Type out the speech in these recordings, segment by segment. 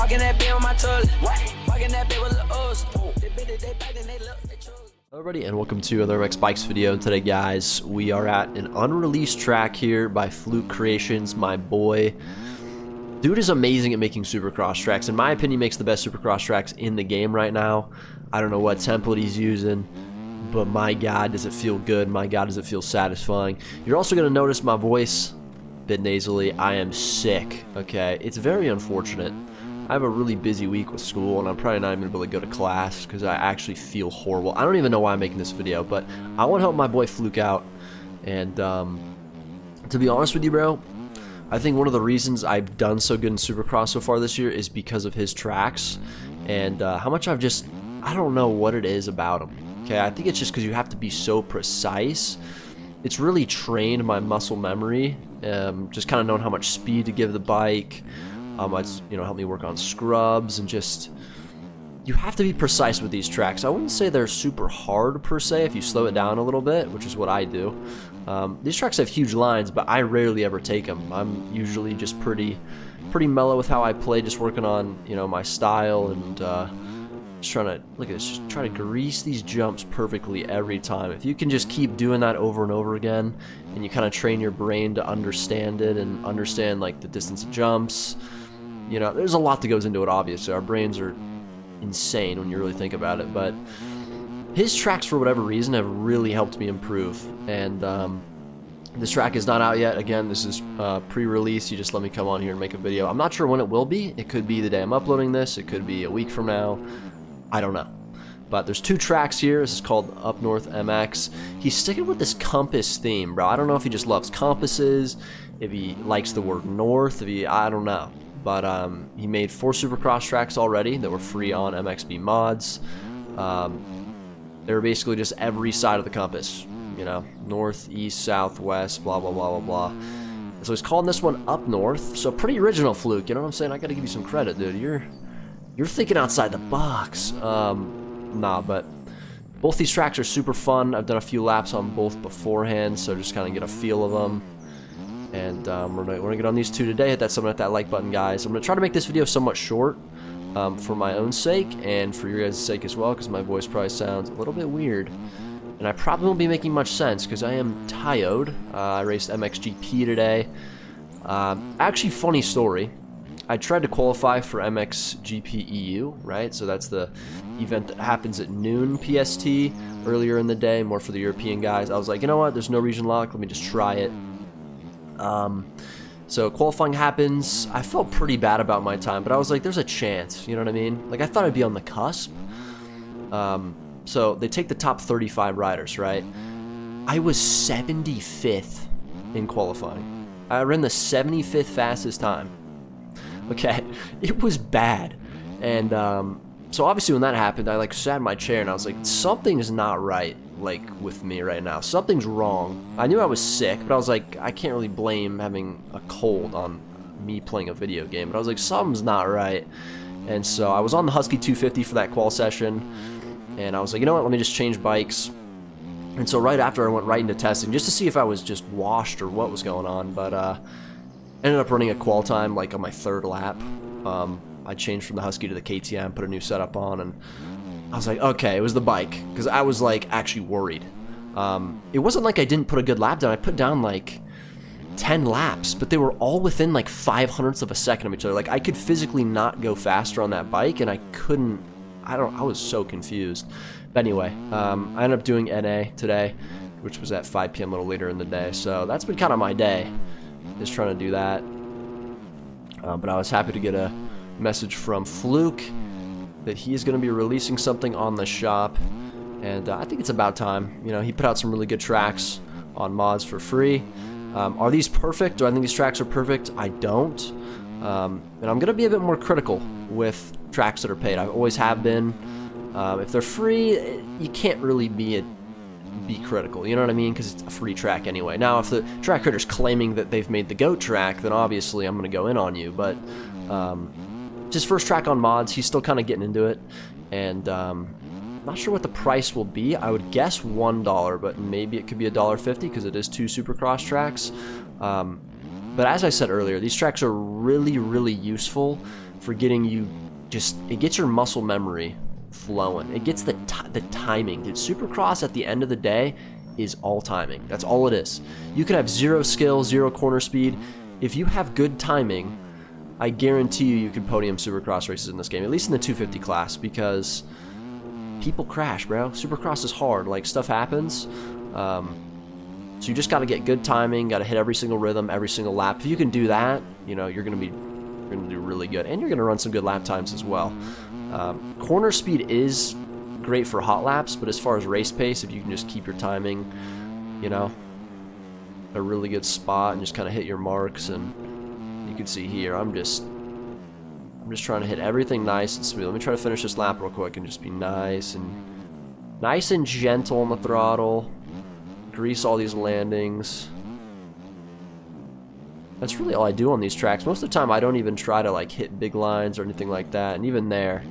Walking that bit on my toilet. Walking that bit with the O's. They bit it, they back, and they look, they chose. Hello everybody, and welcome to another MX Bikes video. Today, guys, we are at an unreleased track here by Fluke Creations, my boy. Dude is amazing at making Supercross tracks. In my opinion, makes the best Supercross tracks in the game right now. I don't know what template he's using, but my God, does it feel good. My God, does it feel satisfying. You're also going to notice my voice a bit nasally. I am sick, okay? It's very unfortunate. I have a really busy week with school, and I'm probably not even able to go to class because I actually feel horrible. I don't even know why I'm making this video, but I want to help my boy Fluke out. And to be honest with you, bro, I think one of the reasons I've done so good in Supercross so far this year is because of his tracks and how much I've just, I don't know what it is about him. Okay, I think it's just because you have to be so precise. It's really trained my muscle memory, just kind of knowing how much speed to give the bike. It's, you know, helped me work on scrubs, and just, you have to be precise with these tracks. I wouldn't say they're super hard per se if you slow it down a little bit, which is what I do. These tracks have huge lines, but I rarely ever take them. I'm usually just pretty mellow with how I play, just working on, you know, my style, and just trying to, look at this, just try to grease these jumps perfectly every time. If you can just keep doing that over and over again, and you kind of train your brain to understand it and understand like the distance of jumps. You know, there's a lot that goes into it, obviously. Our brains are insane when you really think about it, but his tracks, for whatever reason, have really helped me improve. And this track is not out yet. Again, this is pre-release. You just let me come on here and make a video. I'm not sure when it will be. It could be the day I'm uploading this. It could be a week from now. I don't know. But there's two tracks here. This is called Up North MX. He's sticking with this compass theme, bro. I don't know if he just loves compasses, if he likes the word north, I don't know. But he made 4 Supercross tracks already that were free on MXB mods. They were basically just every side of the compass, you know, north, east, south, west, blah, blah, blah, blah, blah. So he's calling this one Up North. So pretty original, Fluke, you know what I'm saying? I gotta give you some credit, dude. You're thinking outside the box. Nah, but both these tracks are super fun. I've done a few laps on both beforehand, so just kind of get a feel of them. And we're gonna get on these two today. Hit that like button, guys. I'm gonna try to make this video somewhat short for my own sake and for your guys' sake as well, because my voice probably sounds a little bit weird, and I probably won't be making much sense because I am tired. I raced MXGP today. Actually, funny story. I tried to qualify for MXGP EU, right? So that's the event that happens at noon PST earlier in the day, more for the European guys. I was like, you know what? There's no region lock. Let me just try it. So qualifying happens. I felt pretty bad about my time, but I was like, there's a chance, you know what I mean? Like, I thought I'd be on the cusp. So they take the top 35 riders, right? I was 75th in qualifying. I ran the 75th fastest time. Okay, it was bad. And so obviously when that happened, I like sat in my chair and I was like, something is not right, like, with me right now. Something's wrong. I knew I was sick, but I was like, I can't really blame having a cold on me playing a video game. But I was like, something's not right. And so I was on the Husky 250 for that qual session, and I was like, you know what, let me just change bikes. And so right after, I went right into testing just to see if I was just washed or what was going on. But ended up running a qual time like on my 3rd lap. I changed from the Husky to the KTM, put a new setup on, and I was like, okay, it was the bike, because I was like actually worried. It wasn't like I didn't put a good lap down. I put down like 10 laps, but they were all within like 0.05 of a second of each other. Like, I could physically not go faster on that bike, and I couldn't. I was so confused. But anyway, I ended up doing NA today, which was at 5 p.m. a little later in the day. So that's been kind of my day, is trying to do that. But I was happy to get a message from Fluke that he is going to be releasing something on the shop, and I think it's about time. You know, he put out some really good tracks on mods for free. Are these perfect? Do I think these tracks are perfect? I don't. And I'm going to be a bit more critical with tracks that are paid. I always have been. If they're free, you can't really be critical, you know what I mean? Because it's a free track anyway. Now, if the track creator's claiming that they've made the GOAT track, then obviously I'm going to go in on you. But just first track on mods, he's still kind of getting into it, and not sure what the price will be. I would guess $1, but maybe it could be $1.50 because it is 2 Supercross tracks. But as I said earlier, these tracks are really, really useful for getting you it gets your muscle memory flowing. It gets the timing. Dude, Supercross at the end of the day is all timing. That's all it is. You could have 0 skill, 0 corner speed. If you have good timing, I guarantee you can podium Supercross races in this game, at least in the 250 class, because people crash, bro. Supercross is hard. Like, stuff happens. So you just got to get good timing, got to hit every single rhythm, every single lap. If you can do that, you know, you're going to do really good, and you're going to run some good lap times as well. Corner speed is great for hot laps, but as far as race pace, if you can just keep your timing, you know, a really good spot and just kind of hit your marks, and you can see here, I'm just trying to hit everything nice and smooth. Let me try to finish this lap real quick and just be nice and gentle on the throttle. Grease all these landings. That's really all I do on these tracks. Most of the time I don't even try to like hit big lines or anything like that. And even there,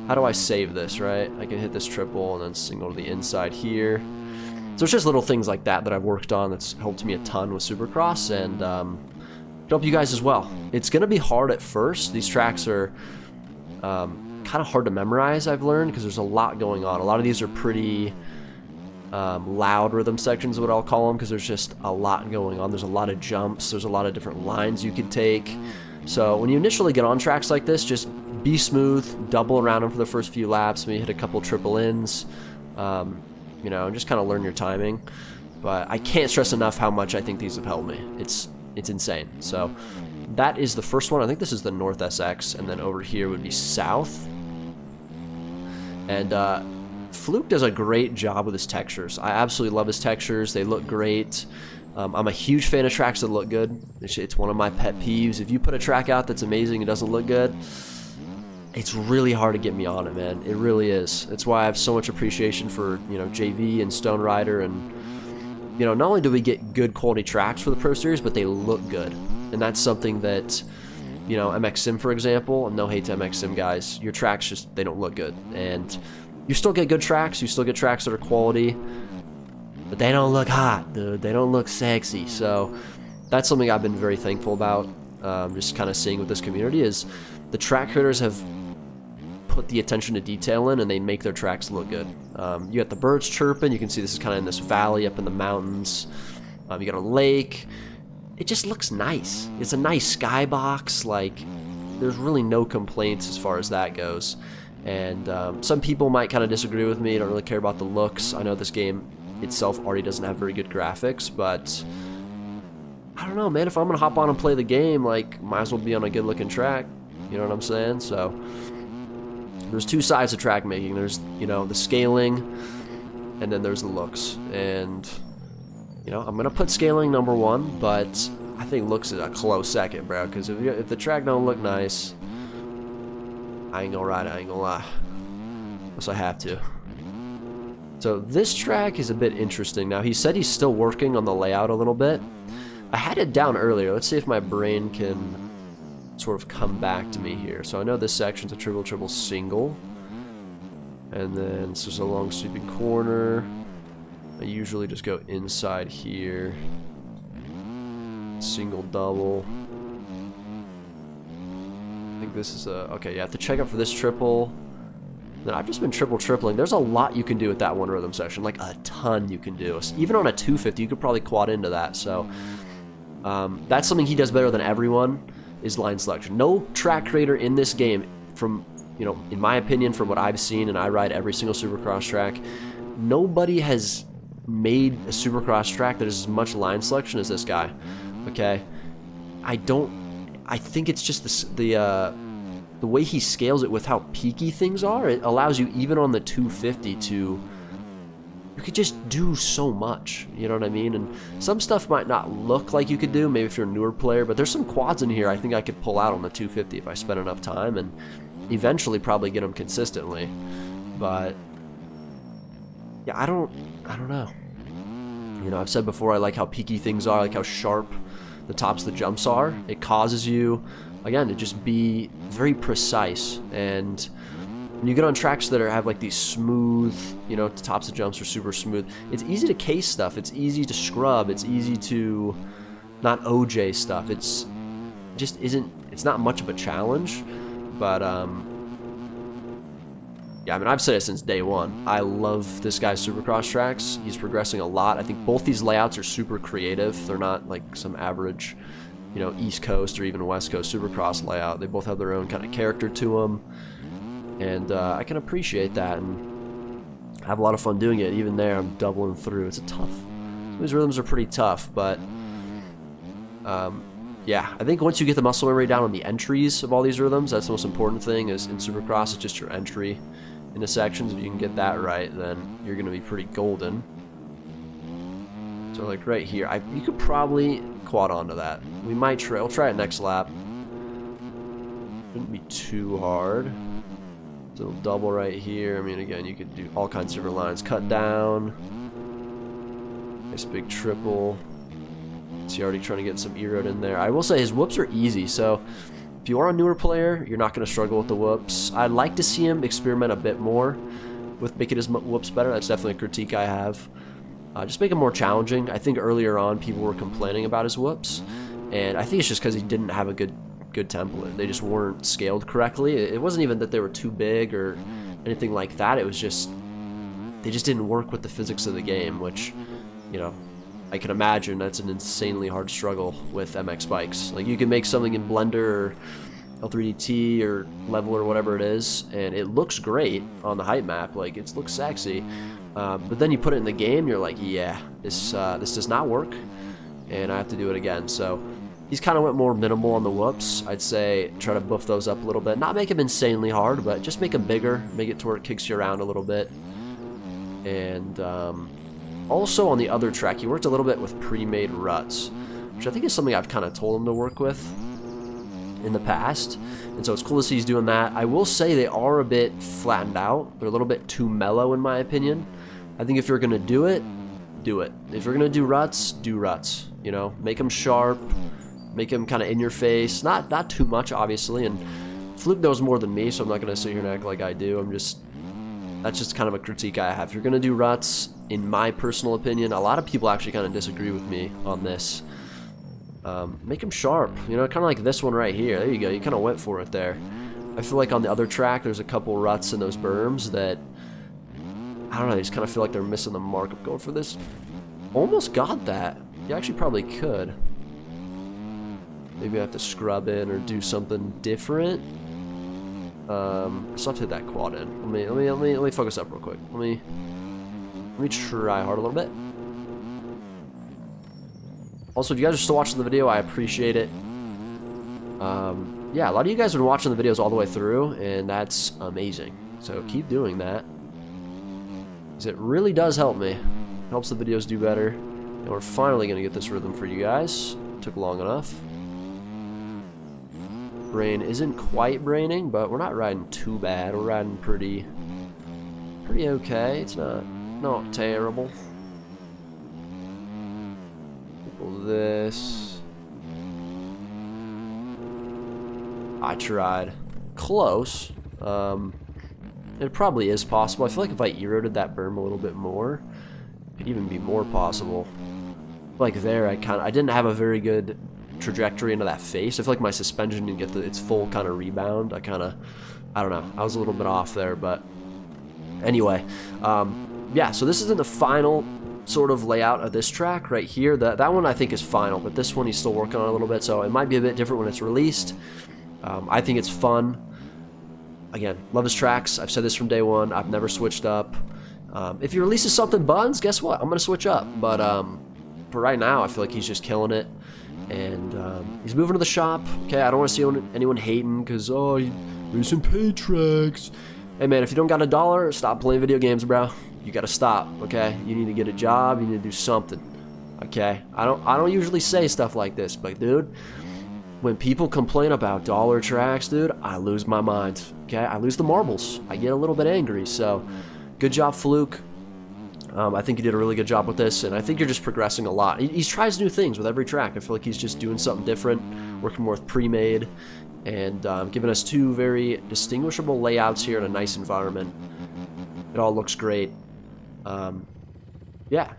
how do I save this, right? I can hit this triple and then single to the inside here. So it's just little things like that that I've worked on that's helped me a ton with Supercross, and help you guys as well. It's going to be hard at first. These tracks are kind of hard to memorize, I've learned, because there's a lot going on. A lot of these are pretty loud rhythm sections is what I'll call them, because there's just a lot going on. There's a lot of jumps, there's a lot of different lines you could take. So when you initially get on tracks like this, just be smooth, double around them for the first few laps, maybe hit a couple triple ins, you know, just kind of learn your timing. But I can't stress enough how much I think these have helped me. It's insane. So that is the first one. I think this is the North SX, and then over here would be South. And Fluke does a great job with his textures. I absolutely love his textures. They look great. I'm a huge fan of tracks that look good. It's one of my pet peeves. If you put a track out that's amazing and doesn't look good, it's really hard to get me on it, man. It really is. That's why I have so much appreciation for, you know, JV and Stone Rider, and, you know, not only do we get good quality tracks for the Pro Series, but they look good. And that's something that, you know, MX Sim, for example, and no hate to MX Sim guys, your tracks just, they don't look good. And you still get good tracks, you still get tracks that are quality, but they don't look hot, dude. They don't look sexy. So that's something I've been very thankful about, just kind of seeing with this community, is the track creators have put the attention to detail in, and they make their tracks look good. You got the birds chirping. You can see this is kind of in this valley up in the mountains. You got a lake. It just looks nice. It's a nice skybox. Like, there's really no complaints as far as that goes. And some people might kind of disagree with me, don't really care about the looks. I know this game itself already doesn't have very good graphics, but I don't know, man. If I'm gonna hop on and play the game, like, might as well be on a good looking track. You know what I'm saying? So there's two sides to track making. There's, you know, the scaling, and then there's the looks. And, you know, I'm gonna put scaling number one, but I think looks is a close second, bro. Because if the track don't look nice, I ain't gonna ride it. I ain't gonna lie, unless I have to. So this track is a bit interesting. Now, he said he's still working on the layout a little bit. I had it down earlier. Let's see if my brain can sort of come back to me here. So I know this section's a triple single, and then this is a long sweeping corner. I usually just go inside here, single double. I think this is a, okay, you have to check out for this triple. Then I've just been tripling. There's a lot you can do with that one rhythm section, like a ton you can do. Even on a 250, you could probably quad into that. So that's something he does better than everyone, is line selection. No track creator in this game, from, you know, in my opinion, from what I've seen, and I ride every single Supercross track, nobody has made a Supercross track that has as much line selection as this guy. Okay, I think it's just the way he scales it with how peaky things are. It allows you, even on the 250, to, you could just do so much, you know what I mean? And some stuff might not look like you could do, maybe if you're a newer player, but there's some quads in here I think I could pull out on the 250 if I spent enough time, and eventually probably get them consistently. But yeah, I don't know. You know, I've said before, I like how peaky things are, I like how sharp the tops of the jumps are. It causes you, again, to just be very precise. And when you get on tracks that have like these smooth, you know, the tops of jumps are super smooth, it's easy to case stuff, it's easy to scrub, it's easy to not OJ stuff. It's just isn't, it's not much of a challenge. But yeah, I mean, I've said it since day one. I love this guy's Supercross tracks. He's progressing a lot. I think both these layouts are super creative. They're not like some average, you know, East Coast or even West Coast Supercross layout. They both have their own kind of character to them, and I can appreciate that and have a lot of fun doing it. Even there, I'm doubling through. It's a tough. These rhythms are pretty tough, but yeah, I think once you get the muscle memory down on the entries of all these rhythms, that's the most important thing. Is in Supercross, it's just your entry into sections. If you can get that right, then you're going to be pretty golden. So like right here, you could probably quad onto that. We might try. We'll try it next lap. Shouldn't be too hard. So it'll double right here. I mean, again, you could do all kinds of different lines. Cut down. Nice big triple. So you're already trying to get some E-road in there. I will say his whoops are easy, so if you are a newer player, you're not going to struggle with the whoops. I'd like to see him experiment a bit more with making his whoops better. That's definitely a critique I have. Just make him more challenging. I think earlier on people were complaining about his whoops, and I think it's just because he didn't have a good template. They just weren't scaled correctly. It wasn't even that they were too big or anything like that. It was just they just didn't work with the physics of the game, which, you know, I can imagine that's an insanely hard struggle with MX bikes. Like, you can make something in Blender or L3DT or Level or whatever it is, and it looks great on the height map. Like, it looks sexy. But then you put it in the game, you're like, yeah, this does not work, and I have to do it again. So he's kind of went more minimal on the whoops. I'd say try to buff those up a little bit. Not make them insanely hard, but just make them bigger. Make it to where it kicks you around a little bit. And also on the other track, he worked a little bit with pre-made ruts, which I think is something I've kind of told him to work with in the past. And so it's cool to see he's doing that. I will say they are a bit flattened out. They're a little bit too mellow in my opinion. I think if you're going to do it, do it. If you're going to do ruts, do ruts. You know, make them sharp, make them kind of in your face. Not too much, obviously. And Fluke knows more than me, so I'm not going to sit here and act like I do. That's just kind of a critique I have. If you're going to do ruts, in my personal opinion, a lot of people actually kind of disagree with me on this. Make them sharp, you know, kind of like this one right here. There you go, you kind of went for it there. I feel like on the other track, there's a couple ruts in those berms that, I don't know, I just kind of feel like they're missing the mark of going for this. Almost got that. You actually probably could. Maybe I have to scrub in or do something different. So I'll hit that quad in. Let me focus up real quick. Let me try hard a little bit. Also, if you guys are still watching the video, I appreciate it. Yeah, a lot of you guys have been watching the videos all the way through, and that's amazing. So keep doing that, because it really does help me. It helps the videos do better. And we're finally going to get this rhythm for you guys. Took long enough. Brain isn't quite braining, but we're not riding too bad. We're riding pretty okay. It's not terrible. This. I tried. Close. It probably is possible. I feel like if I eroded that berm a little bit more, it could even be more possible. Like there, I didn't have a very good trajectory into that face. I feel like my suspension didn't get its full kind of rebound. I don't know. I was a little bit off there, but anyway, yeah. So this isn't the final sort of layout of this track right here. That one I think is final, but this one he's still working on a little bit, so it might be a bit different when it's released. I think it's fun. Again, love his tracks. I've said this from day one. I've never switched up. If he releases something buns, guess what? I'm gonna switch up. But for right now, I feel like he's just killing it, and he's moving to the shop. Okay, I don't want to see anyone hating because he's racing paid tracks. Hey man, if you don't got $1, stop playing video games, bro. You gotta stop. Okay, you need to get a job. You need to do something. Okay, I don't usually say stuff like this, but dude, when people complain about dollar tracks, dude, I lose my mind. Okay, I lose the marbles. I get a little bit angry. So, good job, Fluke. I think you did a really good job with this, and I think you're just progressing a lot. He tries new things with every track. I feel like he's just doing something different, working more with pre-made, and giving us two very distinguishable layouts here in a nice environment. It all looks great. Yeah.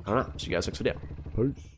I don't know. See you guys next video. Peace.